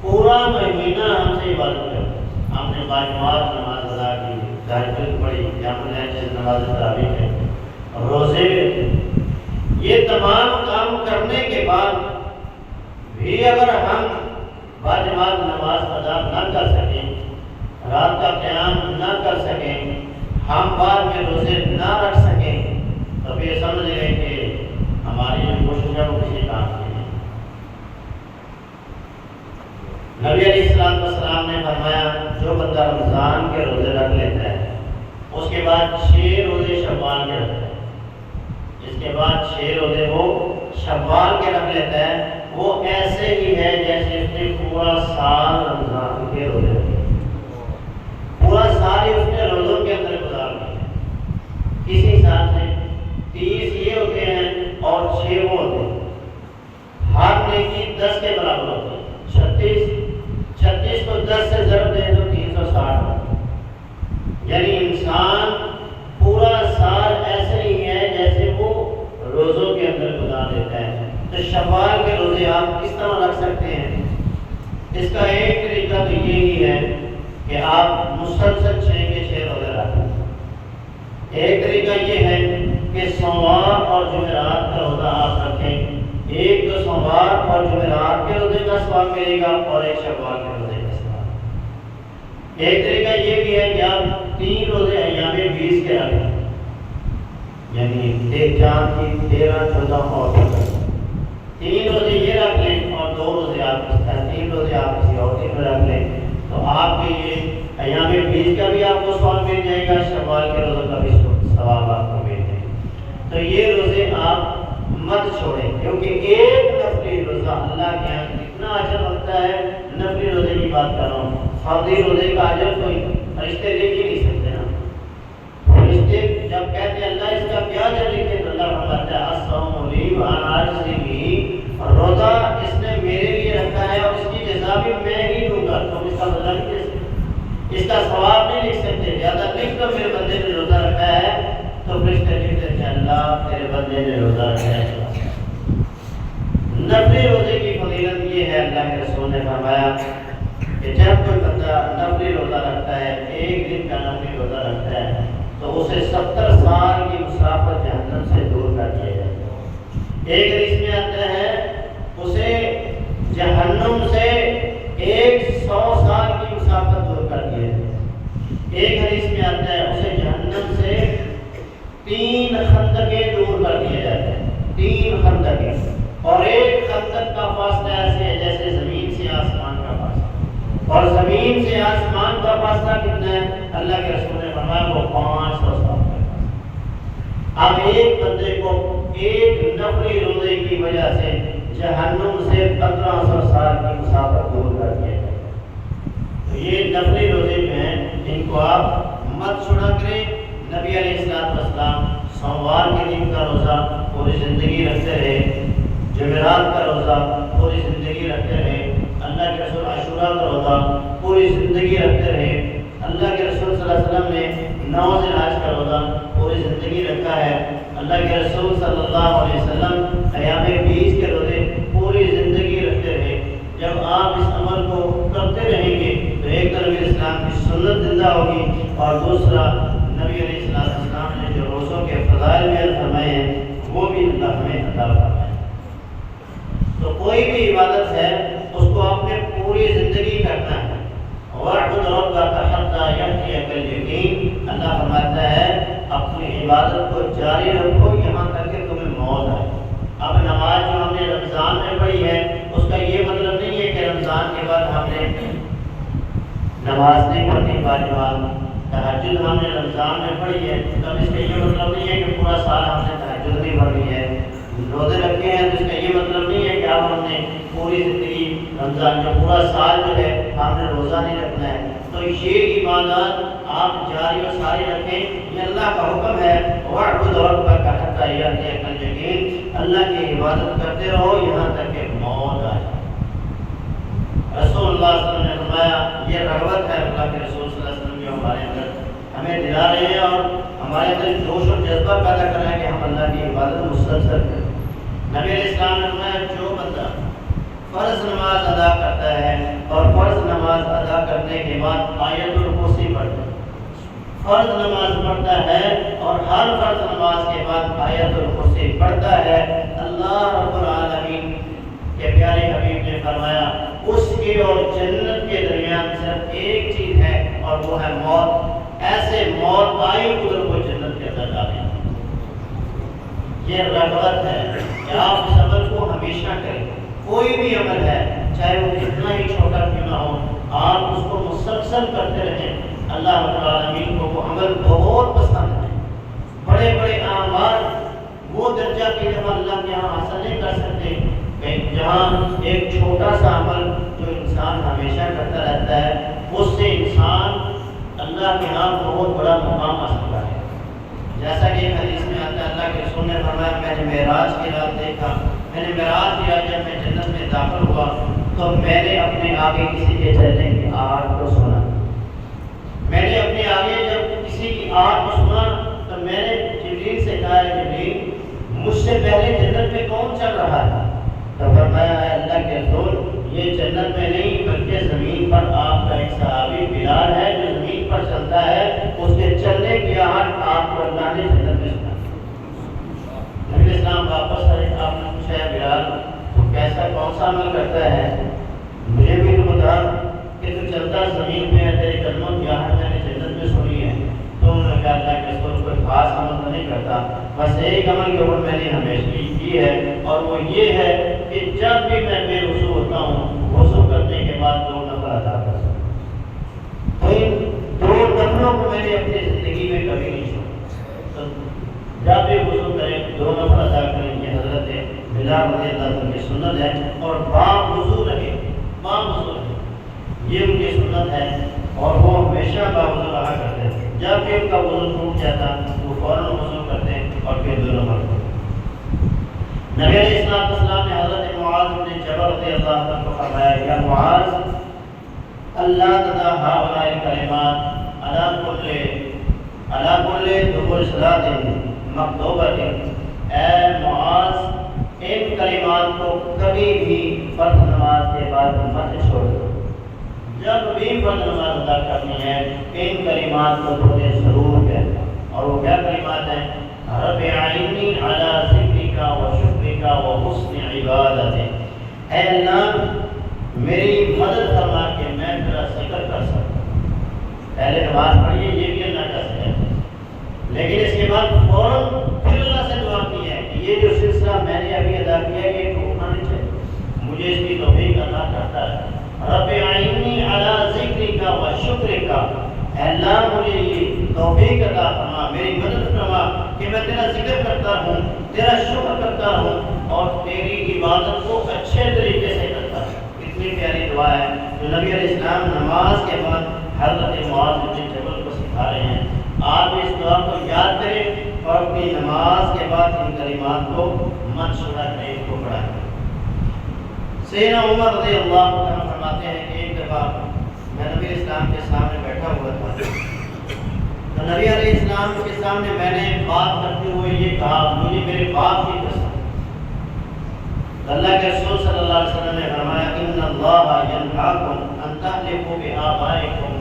Speaker 1: پورا مہینہ ہم سے عبادت کر، ہم نے باجماعت نماز ادا کی، تہجد پڑھی، قیام اللیل نماز تراویح ہے، روزے رکھے۔ یہ تمام کام کرنے کے بعد بھی اگر ہم باجماعت نماز ادا نہ کر سکیں، رات کا قیام نہ کر سکیں، ہم بعد میں روزے نہ رکھ سکیں، تو یہ سمجھ لیں کہ ہماری جو کوشش ہے وہ کسی کام کی نہیں۔ نبی علیہ السلام نے فرمایا جو بندہ رمضان کے روزے رکھ لیتا ہے، اس کے بعد 6 روزے شوال کے رکھتا ہے، اس کے بعد 6 روزے وہ شوال کے رکھ لیتا ہے، وہ ایسے ہی ہے جیسے اس نے پورا سال رمضان کے روزے رکھے، پورا سال ہی اس نے روزوں کے اندر گزار دیا۔ اس حساب سے 30 یہ ہوتے ہیں اور 6 وہ ہوتے ہیں، ہر نیکی 10 کے برابر ہوتی ہے، 36 کو 10 سے ضرب دیں تو 360 ہوتا ہے۔ یعنی انسان پورا سال ایسے ہی ہے جیسے وہ روزوں کے اندر گزار دیتا ہے۔ تو شوال کے روزے آپ کس طرح رکھ سکتے ہیں؟ اس کا ایک طریقہ تو یہی ہے کہ آپ مسلسل 6 کے 6 روزے رکھیں۔ ایک طریقہ یہ ہے کہ سوموار اور جمعرات کا روزہ آپ رکھیں، ایک تو سوموار اور جمعرات کے روزے کا ثواب ملے گا اور ایک شوال کے روزے کا ثواب۔ ایک طریقہ یہ بھی ہے کہ آپ 3 روزے ایام 20 کے رکھیں، یعنی ایک چاند کی 13، 14 اور 3 روزے یہ رکھ لیں اور 2 روزے آپ 3 روزے آپ کسی اور دن میں رکھ لیں، تو آپ کے یہ ایام 20 کا بھی آپ کو ثواب مل جائے گا، شوال کے روزوں کا بھی ثواب آپ کو مل جائے گا۔ تو یہ روزے آپ مت چھوڑیں، کیونکہ ایک نفلی روزہ اللہ کے یہاں کتنا اجر ہوتا ہے۔ نفلی روزے کی بات کر رہا ہوں، فرضی روزے کا اجر کوئی فرشتے لے کے نہیں سکتے نا۔ فرشتے جب کہتے ہیں اللہ اس کا کیا اجر لکھے، تو اللہ فرماتا ہے الصوم لی وانا اجزی بہ، روزہ اس نے میرے لیے رکھا ہے اور اس کی جزا بھی میں ہی دوں گا، تم اس کا بدلہ نہیں دے سکتے، اس کا ثواب نہیں لکھ سکتے۔ زیادہ لکھ کر میرے بندے نے روزہ رکھا ہے تو فرشتے لکھتے ہیں اللہ تیرے بندے نے روزہ رکھا ہے۔ نفلی روزے کی فضیلت یہ ہے، اللہ کے رسول نے فرمایا کہ جب کوئی بندہ نفلی روزہ رکھتا ہے، ایک دن کا نفلی روزہ رکھتا ہے، تو اسے 70 سال کی مسافت جہنم سے دور کر دیا جائے گا۔ ایک حدیث میں آتا ہے اسے جہنم سے 100 سال کی مسافت دور کر دیا جائے گا۔ ایک حدیث میں آتا ہے اسے جہنم سے 3 خندقیں دور کر دیا جاتا ہے، 3 خندقیں، اور ایک خندق کا فاصلہ ایسے ہے جیسے زمین سے آسمان کا فاصلہ، اور زمین سے آسمان کا فاصلہ کتنا ہے؟ اللہ کے رسول نے فرمایا وہ 500 سال کا فاصلہ۔ اب ایک بندے کو ایک نفلی روزے کی وجہ سے جہنم سے 1500 سال کی مسافت دور کر دیا جائے۔ تو یہ نفلی روزے جو ہیں ان کو آپ مت چھوڑا کریں۔ نبی علیہ السلام سوموار کے دن کا روزہ پوری زندگی رکھتے رہے، جمعرات کا روزہ پوری زندگی رکھتے رہے، اللہ کے رسول عاشورہ کا روزہ پوری زندگی رکھتے رہے، اللہ کے رسول صلی اللہ علیہ وسلم نے 9 ذی الحج کا روزہ پوری زندگی رکھا ہے، اللہ کے رسول صلی اللہ علیہ وسلم ایام 20 کے روزے پوری زندگی رکھتے رہے۔ جب آپ اس عمل کو کرتے رہیں گے تو ایک طرف اسلام کی سنت زندہ ہوگی اور دوسرا نبی علیہ السلام نے جو روزوں کے فضائل بیان فرمائے ہیں وہ بھی اللہ ہمیں عطا فرمائے۔ تو کوئی بھی عبادت ہے اس کو آپ نے پوری زندگی کرنا ہے۔ وَاعْبُدْ رَبَّكَ حَتَّىٰ يَأْتِيَكَ الْيَقِينُ، اللہ فرماتا ہے اپنی عبادت کو جاری رکھو یہاں تک کہ تمہیں موت آئے۔ اب نماز جو ہم نے رمضان میں پڑھی ہے اس کا یہ مطلب نہیں ہے کہ رمضان کے بعد ہم نے نماز نہیں پڑھنی، باجوان تہجد ہم نے رمضان میں پڑھی ہے، تب اس کا یہ مطلب نہیں ہے کہ پورا سال ہم نے تہجد نہیں پڑھنی ہے۔ روزے رکھے ہیں تو اس کا یہ مطلب نہیں ہے کہ اب ہم نے پوری زندگی رمضان جو پورا سال جو ہے ہم نے روزہ نہیں رکھنا ہے۔ تو یہ عبادات آپ جاری و ساری رکھیں، یہ اللہ کا حکم ہے۔ وَاعْبُدْ رَبَّكَ حَتَّىٰ يَأْتِيَكَ الْيَقِينُ، اللہ کی عبادت کرتے رہو یہاں تک کہ موت آ جائے۔ رسول اللہ صلی اللہ علیہ وسلم نے فرمایا یہ رغبت ہے اللہ کے رسول صلی اللہ علیہ وسلم جو ہمارے اندر ہمیں دلا رہے ہیں اور ہمارے اندر جوش اور جذبہ پیدا کر رہے ہیں کہ ہم اللہ کی عبادت مسلسل کریں۔ نبی علیہ السلام نے فرمایا جو بندہ فرض نماز ادا کرتا ہے اور فرض نماز ادا کرنے کے بعد آیت الکرسی پڑھتا ہے، فرض نماز پڑھتا ہے اور ہر فرض نماز کے بعد آیت الکرسی پڑھتا ہے، اللہ رب العالمین کے پیارے حبیب نے فرمایا اس کے اور جنت کے درمیان صرف ایک چیز ہے اور وہ ہے موت، ایسے موت آئی ادھر کو جنت کے اندر ڈالیں۔ یہ رغبت ہے کہ آپ اس عمل کو ہمیشہ کریں، کوئی بھی عمل ہے چاہے وہ کتنا ہی چھوٹا کیوں نہ ہو آپ اس کو مسلسل کرتے رہیں، اللہ رب العالمین کو وہ عمل بہت پسند ہے۔ بڑے بڑے اعمال وہ درجہ کی جب اللہ کے یہاں حاصل نہیں کر سکتے کہ جہاں ایک چھوٹا سا عمل جو انسان ہمیشہ کرتا رہتا ہے اس سے انسان اللہ کے ہاں بہت بڑا مقام حاصل کرے۔ جیسا کہ ایک حدیث میں آتا ہے اللہ کے رسول نے فرمایا میں نے معراج کی رات دیکھا، میں نے معراج کی رات جب میں جنت میں داخل ہوا تو میں نے اپنے آگے کسی کے چلنے کی آواز کو سنا، میں نے اپنے آگے جب کسی کی آواز کو سنا تو میں نے جبریل سے کہا جبریل مجھ سے پہلے جنت میں کون چل رہا ہے؟ تو فرمایا ہے اللہ کے رسول یہ جنت میں نہیں بلکہ زمین پر آپ کا ایک صحابی بلال ہے جو زمین پر چلتا ہے، اس کے چلنے کی آہٹ آپ کو اللہ سا عمل کرتا ہے؟ مجھے بھی تو بتا کہ تو چلتا زمین پہ ہے، تیری کلموں کی آہٹ میں نے جنت میں سنی ہے، تو انہوں نے کہا تھا کہ اس کو کوئی خاص عمل تو نہیں کرتا، بس ایک عمل کے اوپر میں نے ہمیشہ کی ہے، اور وہ یہ ہے کہ جب بھی میں بے وضو ہوتا ہوں، وضو کرنے کے بعد 2 نفل ادا کرتا ہوں۔ تو ان 2 نفلوں کو میں نے اپنی زندگی میں کبھی نہیں چھوڑا۔ تو جب بھی وضو کریں 2 نفل ادا کریں، یہ حضرت بلال رضی اللہ عنہ کی سنت ہے، اور باوضو رہے، باوضو رہے، یہ ان کی سنت ہے، اور وہ ہمیشہ باوضو رہا کرتے تھے۔ جب بھی ان کا وضو ٹوٹ جاتا وہ فوراً وضو کرتے اور پھر 2 نفل پڑھتے۔ نبی علیہ السلام نے حضرت معاذ بن جبل رضی اللہ عنہ کو فرمایا، یا معاذ اللہ تدع هؤلاء الکلمات علی کل دبر صلاۃ مکتوبۃ، اے معاذ ان کلمات کو کبھی بھی فرض نماز کے بعد مت چھوڑو، جب بھی فرض نماز ادا کرنی ہے ان کلمات کو تمہیں ضرور کہنا۔ اور وہ کیا کلمات ہیں؟ رب اعنی علی ذکرک و شکرک و حسن عبادتک، اے اللہ میری مدد فرما کہ میں تیرا ذکر کر سکوں۔ پہلے نماز پڑھیے، یہ بھی اللہ کا ذکر ہے، لیکن اس کے بعد فوراً پھر اللہ سے دعا کی ہے کہ یہ جو سلسلہ میں نے ابھی ادا کیا ہے یہ ٹوٹنا نہیں چاہیے، مجھے اس کی توفیق اللہ کرتا ہے۔ رب اعنی علی ذکرک و شکرک، اے اللہ مجھے یہ توفیق عطا فرما، میری مدد فرما کہ میں تیرا ذکر کرتا ہوں، تیرا شکر کرتا ہوں، اور تیری عبادت کو اچھے طریقے سے کرتا ہوں۔ اتنی پیاری دعا ہے جو نبی علیہ السلام نماز کے بعد حضرت معاذ بن جبل کو سکھا رہے ہیں۔ آپ اس دعا کو یاد کریں اور اپنی نماز کے بعد ان کلمات کو مت چھوڑا کریں، ان کو پڑھا کریں۔ سیدنا عمر رضی اللہ عنہ فرماتے ہیں کہ ایک دفعہ میں نبی علیہ السلام کے سامنے بیٹھا ہوا تھا، تو نبی علیہ السلام کے سامنے میں نے بات کرتے ہوئے یہ کہا، مجھے میرے باپ کی قسم۔ اللہ کے رسول صلی اللہ علیہ وسلم نے فرمایا، ان اللہ ینہاکم ان تحلفوا بآبائکم،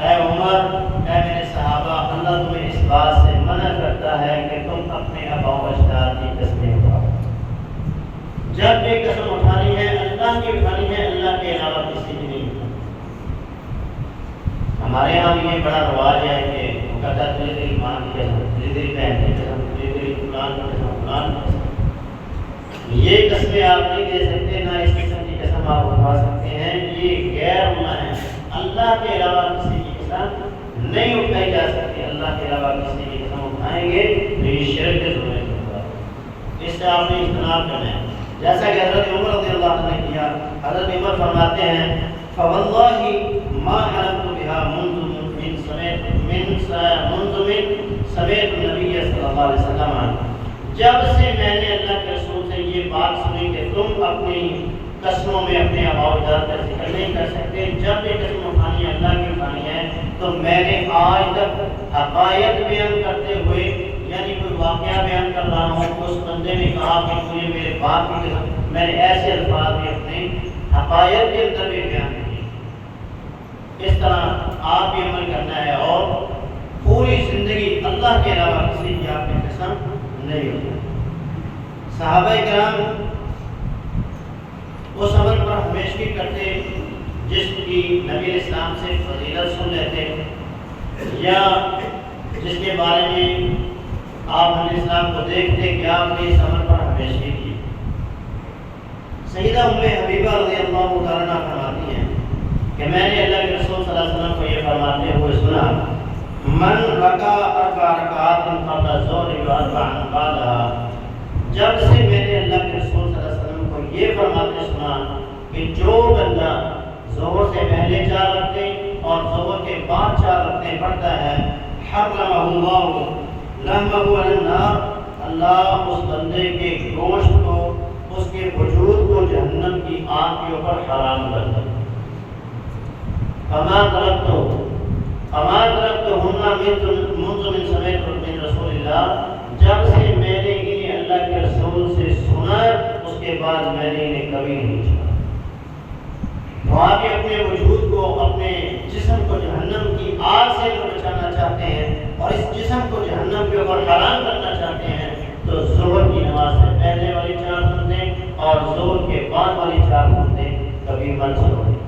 Speaker 1: اے عمر، اے میرے صحابہ، اللہ تمہیں اس بات سے منع کرتا ہے کہ تم اپنے آباء و اجداد کی قسمیں اٹھاؤ۔ جب بھی قسم اٹھانی ہے اللہ کی اٹھانی ہے، اللہ کے علاوہ کسی کی نہیں اٹھانی۔ ہمارے یہاں بھی یہ بڑا رواج ہے کہ وہ کہتا ہے تیری ماں کی قسم، تیری بہن کی قسم، تیری فلان کی قسم، فلان کی قسم۔ یہ قسمیں آپ نہیں دے سکتے، نہ اس قسم کی قسم آپ اٹھا سکتے ہیں، یہ غیر اللہ ہے۔ اللہ کے علاوہ کسی کی قسم نہیں اٹھائی جا سکتی، اللہ کے علاوہ کسی کی قسم اٹھائیں گے تو یہ شرک کے ذمہ ہوگا، اس سے آپ نے اجتناب کرنا ہے، جیسا کہ حضرت عمر رضی اللہ عنہ نے کیا۔ حضرت عمر فرماتے ہیں، فواللہ ما حلفت بها منذ سمعت النبی صلی اللہ علیہ وسلم، جب سے میں نے اللہ کے رسول سے یہ بات سنی کہ تم اپنی قسموں میں اپنے آباء و اجداد کا ذکر نہیں کر سکتے، جب یہ قسم اٹھانی ہے اللہ کی اٹھانی ہے، تو میں نے آج تک حقائق بیان کرتے ہوئے، یعنی کوئی واقعہ بیان کر رہا ہوں، اس بندے نے کہا کہ مجھے میرے باپ کی قسم، میں نے ایسے الفاظ بھی اپنے حقائق کے اندر بھی بیان کیے۔ اس طرح آپ بھی عمل کرنا ہے اور پوری زندگی اللہ کے علاوہ کسی کی آپ کی قسم نہیں ہوتی۔ صحابہ کرام اس عمل پر ہمیشہ کرتے جس کی نبی علیہ السلام سے فضیلت سن لیتے، یا جس کے بارے میں آپ علیہ السلام کو دیکھتے کہ آپ نے اس عمل پر ہمیشہ کی۔ سیدہ ام حبیبہ رضی اللہ تعالیٰ عنہ فرماتی ہیں کہ میں نے اللہ کے رسول صلی اللہ علیہ وسلم کو یہ فرماتے ہوئے سنا، من رکع 4 رکعات قبل الظہر و 4 بعدها، جب سے میں نے اللہ کے رسول صلی اللہ علیہ وسلم کو یہ فرماتے سنا کہ جو بندہ ظہر سے پہلے 4 رکعتیں اور ظہر کے بعد 4 رکعتیں پڑھتا ہے، حرمہ اللہ لحمہ علی النار، اللہ اس بندے کے گوشت کو، اس کے وجود کو جہنم کی آگ کے اوپر حرام کر دے۔ فما ترکتہن منذ من سمعت من رسول اللہ، جب سے میں نے انہیں اللہ کے رسول سے سنا اس کے بعد میں نے انہیں کبھی نہیں چھوڑا۔ تو آپ اپنے وجود کو، اپنے جسم کو جہنم کی آگ سے جو بچانا چاہتے ہیں اور اس جسم کو جہنم کے اوپر حرام کرنا چاہتے ہیں، تو ظہر کی نماز سے پہلے والی 4 سنتیں اور زور کے بعد والی 4 سنتیں کبھی مت چھوڑیں۔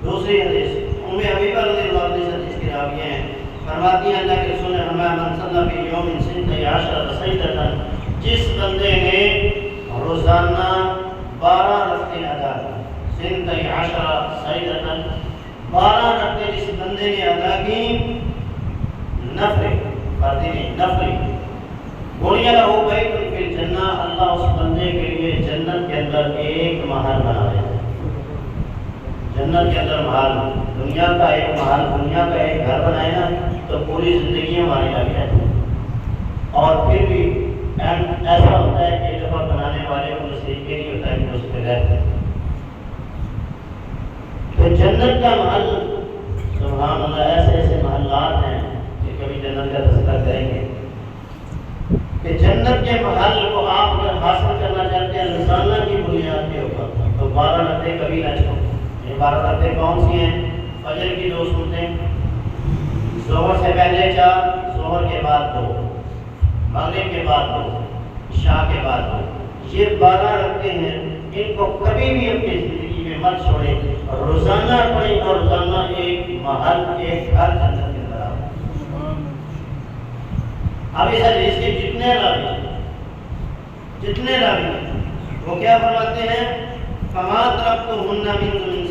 Speaker 1: دوسری حدیث ام حبیبہ رضی اللہ عنہ سے حدیث کی راویہ ہیں، فرماتی ہیں اللہ کے رسول نے ہمیں من صلی فی یوم سنتئی عشرۃ سجدۃ، جس بندے نے روزانہ 12 رکعتیں ادا کی، سنتئی عشرۃ سجدۃ 12 رکعتیں جس بندے نے ادا کی، نفل فرض نہیں نفل، بنی لہ بیت فی الجنہ، اللہ اس بندے کے لیے جنت کے اندر ایک محل بنا دے۔ جنت کے اندر محل، دنیا کا ایک محل، دنیا کا ایک گھر بنائے نا تو پوری زندگی ہماری لگ جاتی ہے، اور پھر بھی ایسا ہوتا ہے کہ دفعہ بنانے والے کو نصیب یہ نہیں ہوتا ہے کہ اس پہ رہتے۔ تو جنت کا محل، سبحان اللہ، ایسے ایسے محلات ہیں کہ کبھی جنت کا تذکرہ کریں گے کہ جنت کے محل کو آپ اگر حاصل کرنا چاہتے ہیں روزانہ کی بنیاد کے اوپر تو 12 رکعتیں کبھی نہ چھوڑیں۔ یہ 12 رکعتیں کون سی ہیں؟ فجر کی 2 سنتیں، ظہر سے پہلے 4، ظہر کے بعد 2، مغرب کے بعد 2، عشاء کے بعد 2، یہ 12 رکعتیں ہیں، ان کو کبھی بھی اپنی زندگی میں مت چھوڑیں، روزانہ پڑھیں، اور روزانہ ایک محل، ایک گھر جنت کے اندر آؤ۔ اب اس حدیث کے جتنے راوی وہ کیا فرماتے ہیں؟ فما ترکتہن منذ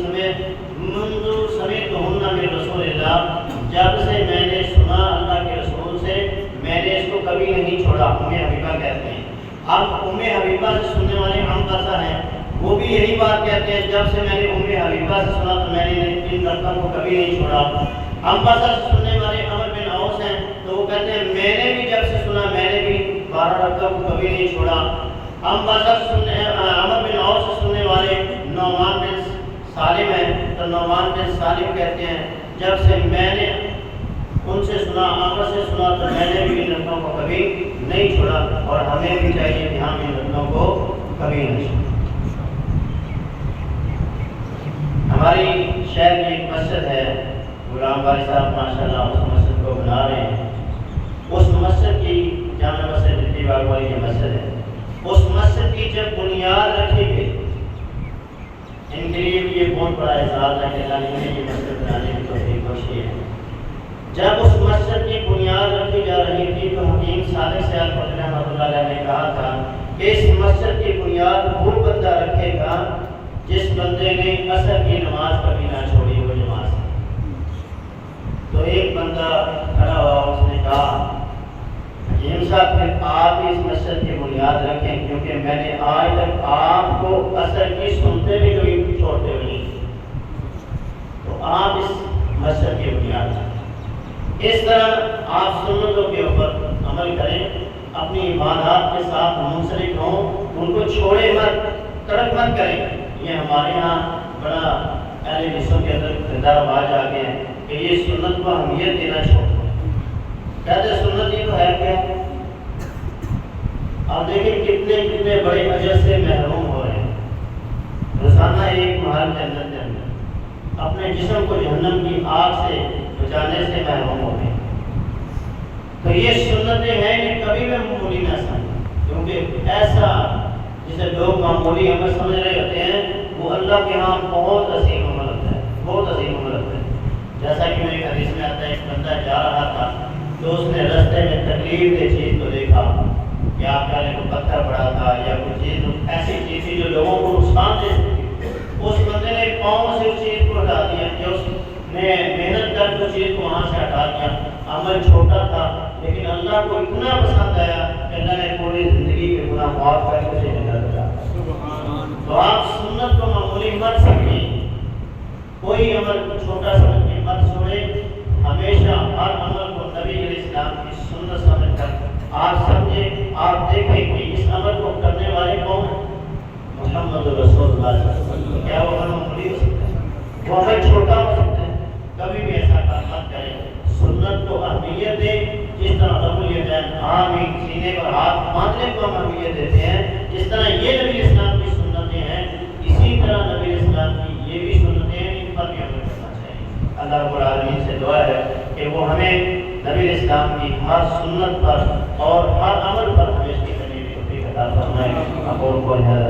Speaker 1: سمعتہن من رسول اللہ، جب سے میں نے سنا اللہ کے رسول سے، میں نے اس کو کبھی نہیں چھوڑا۔ ام حبیبہ کہتے ہیں، اب ام حبیبہ سے سننے والے عنبسہ ہیں، وہ بھی یہی بات کہتے ہیں، جب سے میں نے ام حبیبہ سے سنا تو میں نے ان رقم کو کبھی نہیں چھوڑا۔ عنبسہ سے سننے والے عمر بن عوص ہیں، تو وہ کہتے ہیں میں نے بھی جب سے سنا میں نے بھی 12 رکعت کو کبھی نہیں چھوڑا۔ عنبسہ سے عمر بن عوص سے سننے والے نعمان بن سالم ہیں، تو نعمان بن سالم کہتے ہیں جب سے میں نے ان سے سنا، عمر سے سنا، تو میں نے بھی ان رکعتوں کو کبھی نہیں چھوڑا، اور ہمیں بھی چاہیے کہ ہم ان رکعتوں کو کبھی نہیں چھوڑیں۔ ہماری شہر کی ایک مسجد ہے، غلام باری صاحب ماشاءاللہ اس مسجد کو بنا رہے ہیں، اس مسجد کی جامع مسجد جتنی باغ والی یہ مسجد ہے، اس مسجد کی جب بنیاد رکھی گئی، ان کے لیے بھی یہ بہت بڑا اعزاز ہے کہ اللہ نے یہ مسجد بنانے کی توفیق بخشی ہے۔ جب اس مسجد کی بنیاد رکھی جا رہی تھی تو حکیم صادق سیال فضل رحمۃ اللہ علیہ نے کہا تھا کہ اس مسجد کی بنیاد وہ بندہ رکھے گا جس بندے نے عصر کی نماز کبھی نہ چھوڑی ہو جماعت سے۔ تو ایک بندہ کھڑا ہوا، اس نے کہا حکیم صاحب پھر آپ اس مسجد کی بنیاد رکھیں، کیونکہ میں نے آج تک آپ کو عصر کی سنتے بھی کبھی چھوڑتے ہوئے نہیں، تو آپ اس مسجد کی بنیاد رکھیں۔ اس طرح آپ سنتوں کے اوپر عمل کریں، اپنی عبادات کے ساتھ منسلک ہوں، ان کو چھوڑے مت، ترک مت کریں۔ یہ ہمارے ہاں بڑا اہل حدیثوں کے اندر زندہ رواج آ گئے ہیں کہ یہ سنت کو اہمیت دینا چھوڑ دیں، کہتے سنت یہ تو ہے کیا؟ آپ دیکھیں کتنے بڑے اجر سے محروم ہو رہے ہیں۔ روزانہ ایک محل جنت کے اندر اپنے جسم کو جہنم کی آگ سے بچانے سے محروم ہو گئے۔ تو یہ سنتیں ہیں کہ کبھی بھی معمولی نہ سمجھیں، کیونکہ ایسا جسے لوگ معمولی عمل سمجھ رہے ہوتے ہیں وہ اللہ کے ہاں بہت عظیم عمل ہوتا ہے، بہت عظیم عمل ہوتا ہے۔ جیسا کہ میری حدیث میں آتا ہے، ایک بندہ جا رہا تھا تو اس نے رستے میں تکلیف دہ چیز کو دیکھا، یا پہلے کوئی پتھر پڑا تھا یا کوئی چیز ایسی چیز تھی جو لوگوں کو نقصان دے سکتی تھی۔ اس بندے نے پاؤں سے اس چیز کو ہٹا دیا، کہ اس نے محنت کر کے چیز کو وہاں سے ہٹا دیا۔ عمل چھوٹا تھا لیکن اللہ کو اتنا پسند آیا کہ اللہ نے پوری زندگی کے گناہ معاف کر کے اسے جنت دیا۔ تو آپ سنت کو معمولی مت سمجھیں، کوئی عمل چھوٹا سمجھ کے مت چھوڑیں، ہمیشہ ہر عمل کو نبی علیہ السلام کی سنت سمجھ کر آپ سمجھیں، آپ دیکھیں کہ اس عمل کو کرنے والے کون ہیں؟ محمد رسول اللہ صلی اللہ علیہ وسلم۔ کیا وہ عمل معمولی ہو سکتا ہے؟ وہ عمل چھوٹا ہو سکتا ہے، کبھی بھی ایسا کام مت کریں۔ سنت کو اہمیت دیں، جس طرح رب الیدین آمین سینے پر ہاتھ باندھنے کو ہم اہمیت دیتے ہیں، جس طرح یہ نبی اسلام کی سنتیں ہیں، اسی طرح نبی اسلام کی یہ بھی سنتیں ہیں، ان پر بھی عمل کرنا چاہیے۔ اللہ رب العالمین سے دعا ہے کہ وہ ہمیں نبی اسلام کی ہر سنت پر اور ہر عمل پر ہمیشہ کرنے کی توفیق عطا فرمائے۔ اقول قولی ھذا